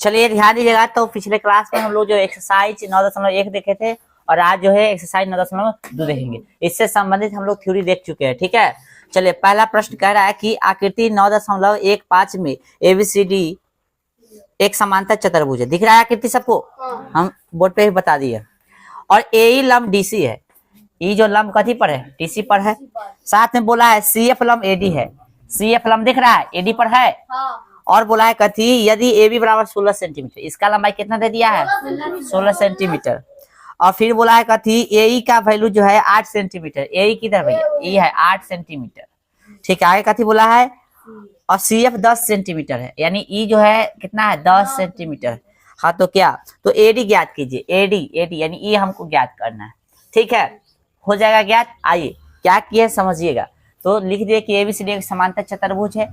चलिए ध्यान दीजिएगा। तो पिछले क्लास में हम लोग जो एक्सरसाइज 9.1 देखे थे और आज जो है एक्सरसाइज 9.2 देखेंगे। इससे संबंधित हम लोग थ्योरी देख चुके हैं, ठीक है। चलिए पहला प्रश्न कह रहा है कि आकृति 9.15 में एबीसीडी एक समांतर चतुर्भुज है। दिख रहा है आकृति सबको? हम बोर्ड पे ही बता दिए। और ए लंब डीसी है। ई जो लंब कथी पर है? डीसी पर है। साथ में बोला है सीएफ लंब एडी है। सीएफ लंब दिख रहा है, एडी पर है। और बोला है कथी यदि ए बी बराबर 16 सेंटीमीटर, इसका लंबाई कितना दे दिया है? 16 सेंटीमीटर। और फिर बोला है कथी ए का वैल्यू जो है 8 सेंटीमीटर। ए किधर भैया? ए है 8 सेंटीमीटर, ठीक है। आगे कथी बोला है? और सी एफ 10 सेंटीमीटर है, यानी ई जो है कितना है? 10 सेंटीमीटर। हाँ तो क्या? तो एडी ज्ञात कीजिए। एडी एडी यानी ई हमको ज्ञात करना है, ठीक है। हो जाएगा ज्ञात। आइए क्या किए समझिएगा। तो लिख दिए कि एबीसीडी एक समांतर चतुर्भुज है।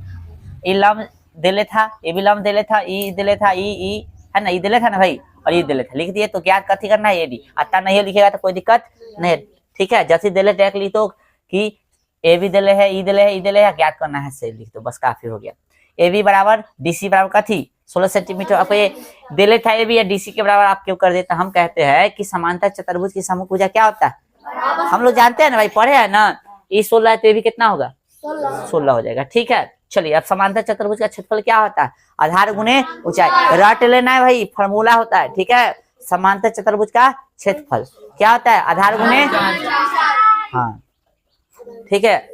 ई लंब दिले था, ए बी लंब दिले था, ई दिले था, ई है ना, ई दिले था ना भाई, और ये दिले था। लिख दिए। तो ज्ञात कथी करना है? एडी। आता नहीं लिखेगा तो कोई दिक्कत नहीं, ठीक है। जैसे दिले डायरेक्ट लिख दो कि ए बी दिले है, ई दिले है, ई दिले है, ज्ञात करना है, से लिख दो, बस काफी हो गया। ए बी बराबर डीसी बराबर कथी 16 सेंटीमीटर। अब ये दिले था ए बी या डीसी के बराबर आप क्यों कर देते? हम कहते हैं कि समांतर चतुर्भुज की समूह भुजा क्या होता है? हम लोग जानते हैं ना भाई, पढ़े है ना। ई 16 है तो ये भी कितना होगा? 16 हो जाएगा, ठीक है। चलिए अब समांतर चतुर्भुज का क्षेत्रफल क्या होता है? आधार गुणे ऊंचाई। रट लेना है भाई, फॉर्मूला होता है, ठीक है। समांतर चतुर्भुज का क्षेत्रफल क्या होता है? आधार गुणे, हाँ ठीक है।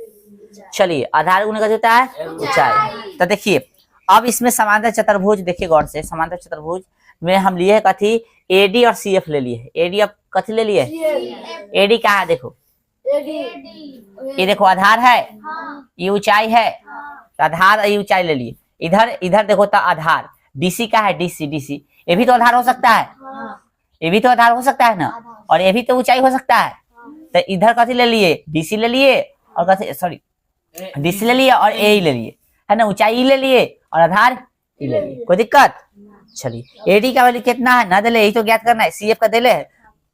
चलिए आधार गुणे का होता है ऊंचाई। तो देखिए अब इसमें समांतर चतुर्भुज देखिए गौर से। समांतर चतुर्भुज में हम लिए कथी एडी और सीएफ ले लिए। एडी अब कथी ले लिए? एडी कहाँ है? देखो ये देखो आधार है, ये ऊंचाई है। आधार ये ऊंचाई ले लिए। इधर इधर देखो तो आधार डीसी का है, डीसी डीसी ये भी तो आधार हो सकता है, ये भी तो आधार हो सकता है ना, और ये भी तो ऊंचाई हो सकता है। तो इधर कथी ले लिए? डीसी ले लिए और कथी सॉरी डीसी ले लिए और ए ले लिए, है ना। ऊंचाई ले लिए और आधार ई ले लिए, कोई दिक्कत? चलिए एडी का वैल्यू कितना है? ना दिले, यही तो ज्ञात करना है। सीएफ का दिले है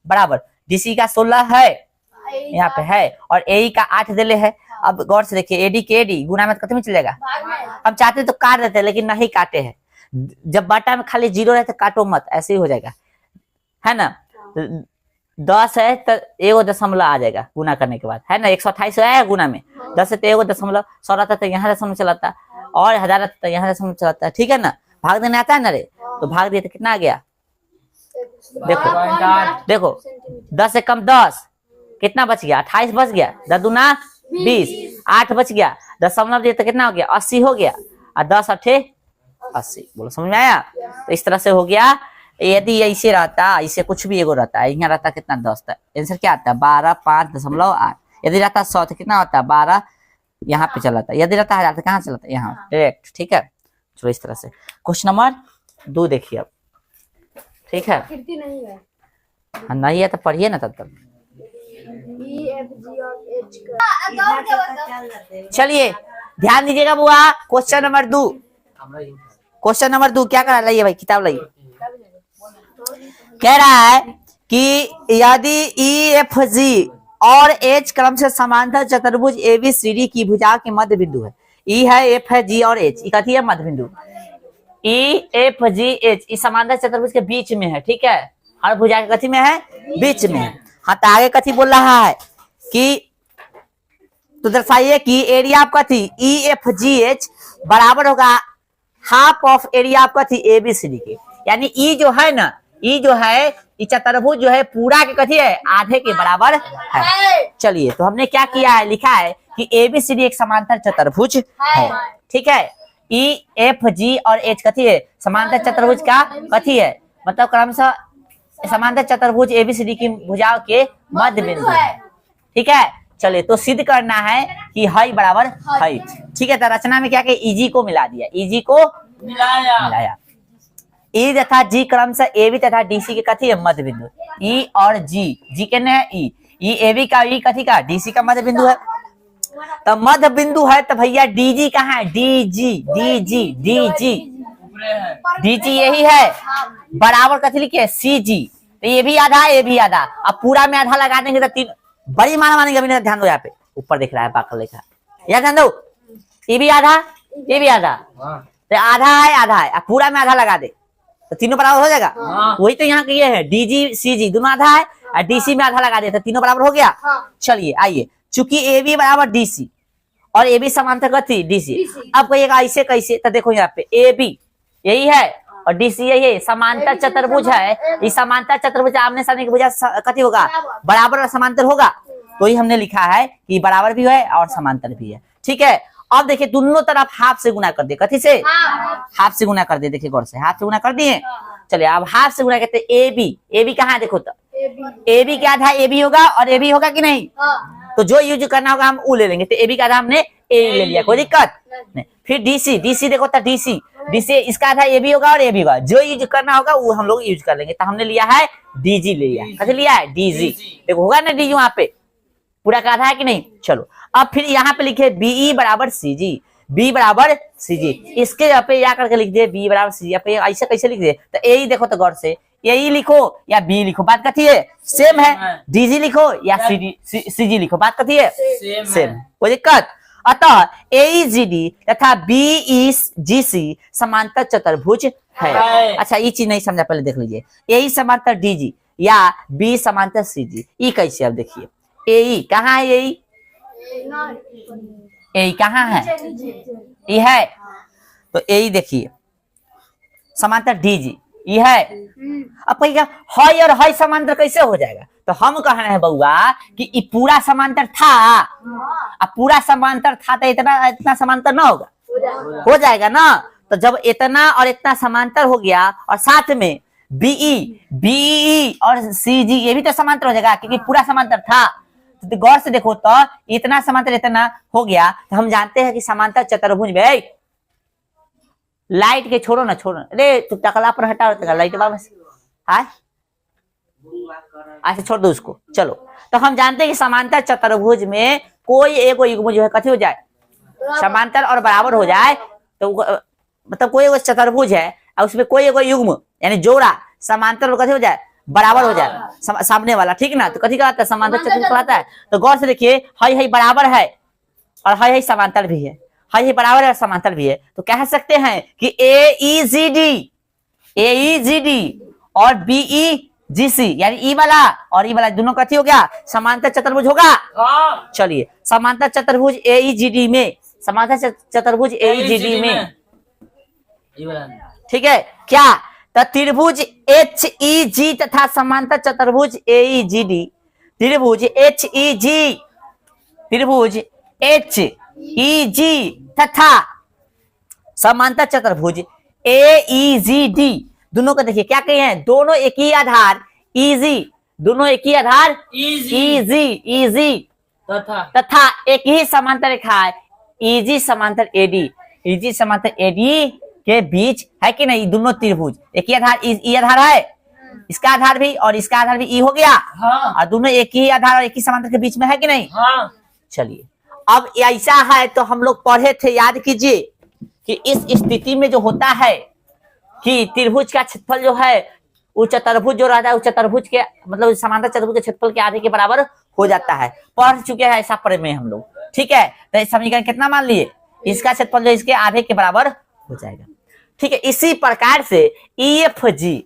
बराबर डीसी का 16 है यहाँ पे है, और ए का 8 दिले है। अब गौर से देखिए एडी के एडी गुना में कितने में चलेगा? हम चाहते तो काट देते लेकिन नहीं काटे हैं। जब बाटा में खाली जीरो रहता काटो मत, ऐसे ही हो जाएगा, है ना। 10 है तो 1 दशमलव आ जाएगा गुना करने के बाद, है ना। 128 है गुना में 10 है तो 1 दशमलव, 100 रहता तो यहाँ दशमलव चलाता, और 1000 रहता तो यहाँ दशमलव चलाता, ठीक है ना। भाग देने आता है ना रे, तो भाग दिए तो कितना आ गया? देखो देखो 10 से कम 10 कितना बच गया? 28 बच गया। 10 दूना 20, 8 बच गया। दशमलव दिए तो कितना हो गया? 80 हो गया। और 10 अठे 80। बोलो समझ में आया? तो इस तरह से हो गया। यदि ऐसे रहता, ऐसे कुछ भी एगो रहता है, यहाँ रहता कितना 10 था, आंसर क्या आता है? 12.5.8। यदि रहता 100 तो कितना होता है? 12 यहाँ पे चलाता। यदि रहता 1000 तो कहाँ चलाता? यहाँ डायरेक्ट, ठीक है। चलो इस तरह से क्वेश्चन नंबर 2 देखिए अब, ठीक है। नहीं है तो पढ़िए ना तब तक। चलिए ध्यान दीजिएगा बुआ। क्वेश्चन नंबर 2, क्वेश्चन नंबर 2 क्या करा? लाइए भाई किताब लाइए। कह रहा है कि यदि ई एफ जी और एच क्रम से समांतर चतुर्भुज एबीसीडी की भुजा के मध्य बिंदु है। ई है, एफ है, जी और एच, कथी है? मध्य बिंदु। ई एफ जी एच इस समांतर चतुर्भुज के बीच में है, ठीक है। हर भुजा के कथी में है? बीच में है। हाँ तो आगे कथी बोल रहा है कि तो दर्शाइए कि एरिया ऑफ कथी ई एफ जी एच बराबर होगा हाफ ऑफ एरिया ऑफ कथी एबीसीडी के। यानी ई जो है ना, ई जो है ये चतुर्भुज जो है पूरा के कथी है? आधे के बराबर है। चलिए तो हमने क्या किया है? लिखा है कि एबीसीडी एक समांतर चतुर्भुज है, ठीक है। ई एफ जी और एच कथी है? समांतर चतुर्भुज का कथी है? मतलब क्रमशः समांतर चतुर्भुज एबीसीडी की भुजाओं के मध्य बिंदु है, ठीक है। चलिए तो सिद्ध करना है कि हाई बराबर हाई, ठीक है। तो रचना में क्या किया? ईजी को मिला दिया, ईजी को मिलाया। ई तथा जी क्रम से ए बी तथा डीसी के कथी है? मध्य बिंदु। ई और जी, जी के है ई ए बी का, ई कथी का? डीसी का मध्य बिंदु है। तो मध्य बिंदु है तो भैया डीजी कहाँ है? डीजी डीजी डीजी डीजी यही है। बराबर कथी लिखिए? सी जी। तो ये भी आधा है, ये भी आधा। अब पूरा में आधा लगा देंगे तो 3 बड़ी माना मानेंगे। अभी ध्यान दो, यहाँ पे ऊपर दिख रहा है बाकल लिखा, यहाँ ध्यान दो। ये भी आधा, ये भी आधा, तो आधा है, आधा है। अब पूरा में आधा लगा दे तो तीनों बराबर हो जाएगा। वही तो यहाँ ये है, डीजी सीजी दोनों आधा है और डीसी में आधा लगा दिया, तो तीनों बराबर हो गया। चलिए आइए, चूंकि ए बी बराबर डीसी और ए बी समांतर थी डीसी, अब कहिएगा ऐसे कैसे, तो देखो यहाँ पे ए बी यही है और डीसी यही है, समांतर चतुर्भुज है। इस समांतर चतुर्भुज आमने सामने की भुजा कथी होगा, बराबर और समांतर होगा। तो ही हमने लिखा है कि बराबर भी है और समांतर भी है। ठीक है, अब देखिए दोनों तरफ हाफ से गुना कर दिए, कथी से, हाफ से गुना कर दिए। देखिए गौर से, हाफ से गुना कर दिए। चलिए अब हाफ से गुना कहते हैं ए बी, ए बी कहाँ है देखो, तो ए बी क्या था, ए बी होगा और ए बी होगा कि नहीं, तो जो यूज करना होगा हम वो ले लेंगे। तो ए बी का आधा हमने ए ले लिया, कोई दिक्कत नहीं। फिर डीसी, डीसी देखो तो डीसी, डीसी इसका आधा ए बी होगा और ए बी होगा, जो यूज करना होगा वो हम लोग यूज कर लेंगे। तो हमने लिया है डीजी ले लिया, कैसे लिया है डीजी, देखो होगा ना डीजी वहां पे पूरा का आधा है कि नहीं। चलो अब फिर यहाँ पे लिखे बीई बराबर सीजी, बी बराबर सीजी, इसके यहाँ पे या करके लिख दे बी बराबर सीजी। ऐसे कैसे लिख दे, तो ए देखो तो गौर से, ए लिखो या बी लिखो, बात कथी है, सेम है। डीजी लिखो या सीजी लिखो, बात कथी है, सेम, कोई दिक्कत। अतः एईजीडी तथा बीईजीसी समांतर चतुर्भुज है। अच्छा ये चीज नहीं समझा, पहले देख लीजिए, ए समांतर डीजी या बी समांतर सीजी, ये कैसे, अब देखिए ए कहाँ है, ए कहाँ है, ये है, तो ए देखिए समांतर डीजी ये है। अब कहिएगा हाई और हाई समांतर कैसे हो जाएगा, तो हम कह रहे हैं बउआ कि ये पूरा समांतर था, अब पूरा समांतर था तो इतना समांतर ना होगा, हो जाएगा ना। तो जब इतना और इतना समांतर हो गया और साथ में बीई और सीजी ये भी तो समांतर हो जाएगा, क्योंकि पूरा समांतर था। तो गौर से देखो तो इतना समांतर इतना हो गया, तो हम जानते हैं कि समांतर चतुर्भुज में, लाइट के छोड़ो ना, छोड़ो, अरे तू टकला पर हटा लाइट बाबा से, ऐसे छोड़ दो उसको। चलो तो हम जानते हैं कि समांतर चतुर्भुज में कोई एक युग्म जो है कथी हो जाए, समांतर और बराबर हो जाए, तो मतलब कोई एक चतुर्भुज है और उसमें कोई एक युग्म यानी जोड़ा समांतर और कथी हो जाए, बराबर हो जाए सामने वाला, ठीक ना। तो कथी कहता है, समांतर चतुर्भुज कहलाता है। तो गौर से देखिए हाई बराबर है और हाई समांतर भी है, हाई बराबर है और समांतर भी है, तो कह सकते हैं कि एईजीडी और बीईजीसी यानी ई वाला और ई वाला दोनों कथी हो गया, समांतर चतुर्भुज होगा। चलिए समांतर चतुर्भुज एईजीडी में, समांतर चतुर्भुज एईजीडी में, ठीक है क्या, तो त्रिभुज एचईजी तथा समांतर चतुर्भुज एईजीडी, त्रिभुज एचईजी, त्रिभुज एचईजी तथा समांतर चतुर्भुज एईजीडी दोनों को देखिए क्या कहे हैं, दोनों एक ही आधार इजी, दोनों एक ही आधार इजी तथा एक ही समांतर रेखा है इजी समांतर एडी, इजी समांतर एडी के बीच है कि नहीं, दोनों त्रिभुज एक ही आधार, ई आधार है, इसका आधार भी और इसका आधार भी ई हो गया, और दोनों एक ही आधार और एक ही समांतर के बीच में है कि नहीं। चलिए अब ऐसा है तो हम लोग पढ़े थे, याद कीजिए कि इस स्थिति में जो होता है कि त्रिभुज का क्षेत्रफल जो है वो चतुर्भुज जो रहता है, वो चतुर्भुज के मतलब समांतर चतुर्भुज के क्षेत्रफल के आधे के बराबर हो जाता है। पढ़ चुके हैं ऐसा प्रमेय हम लोग, ठीक है। तो इस समीकरण कितना मान लिए, इसका क्षेत्रफल जो इसके आधे के बराबर हो जाएगा, ठीक है। इसी प्रकार से EFG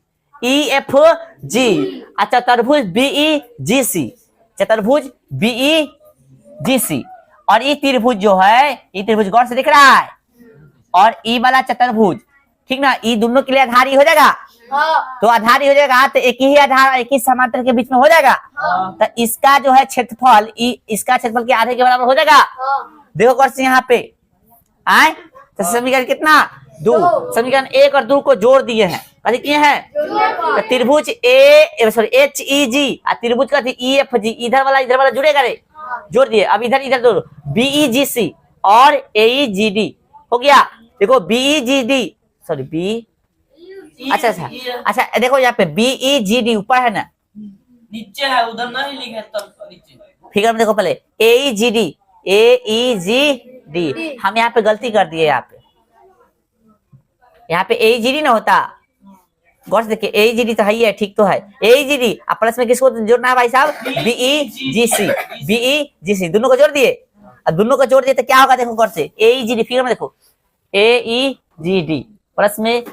चतुर्भुज BEGC, चतुर्भुज BEGC और ये त्रिभुज जो है, ये त्रिभुज गौर से दिख रहा है, और ई वाला चतुर्भुज, ठीक ना, ये दोनों के लिए आधारी हो जाएगा। तो आधारी हो जाएगा तो एक ही आधार एक ही समांतर के बीच में हो जाएगा, तो इसका जो है क्षेत्रफल, इसका क्षेत्रफल के आधे के बराबर हो जाएगा। देखो गौर से यहाँ पे आए, तो समीकरण कितना, 2, समीकरण 1 और 2 को जोड़ दिए हैं, कथी किए हैं, तो त्रिभुज HEG और त्रिभुज का EFG, इधर वाला जुड़ेगा रे, जोड़ दिए। अब इधर जोड़ो, BEGC और AEGD हो गया। देखो BEGD सॉरी बी, अच्छा देखो यहाँ पे BEGD ऊपर है ना, नीचे है, उधर नहीं लिखे तब नीचे फिगर में देखो पहले AEGD हम यहाँ पे गलती कर दिए, यहाँ पे AEGD ना होता, गौर से देखिए AEGD तो है, ठीक तो है AEGD, अब प्लस में किसको जोड़ना है भाई साहब, BEGC दोनों को जोड़ दिए, अब दोनों को जोड़ दिए तो क्या होगा, देखो गौर से AEGD फिगर में देखो AEGD प्लस में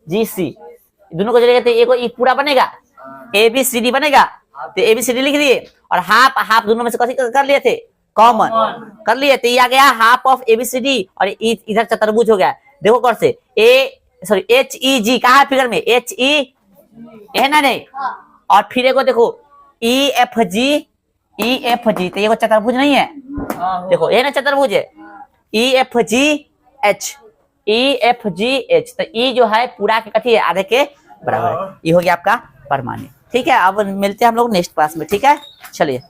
GC, दोनों को जोड़ेगा तो ये पूरा बनेगा ABCD बनेगा। तो ABCD लिख दिए और हाफ हाफ दोनों में से कैसे कर लिए थे, कॉमन कर लिए, तो ये आ गया हाफ ऑफ ABCD और इधर चतुर्भुज हो गया। देखो कौन से HEG कहा है फिगर में, HE है ना नहीं, और फिर एक देखो EFG, तो ये चतुर्भुज नहीं है, देखो ये ना चतुर्भुज है, EFGH, तो E जो है पूरा के कथी है, आधे के बराबर है। ये हो गया आपका परमाणु। ठीक है, अब मिलते हैं हम लोग नेक्स्ट क्लास में। ठीक है, चलिए।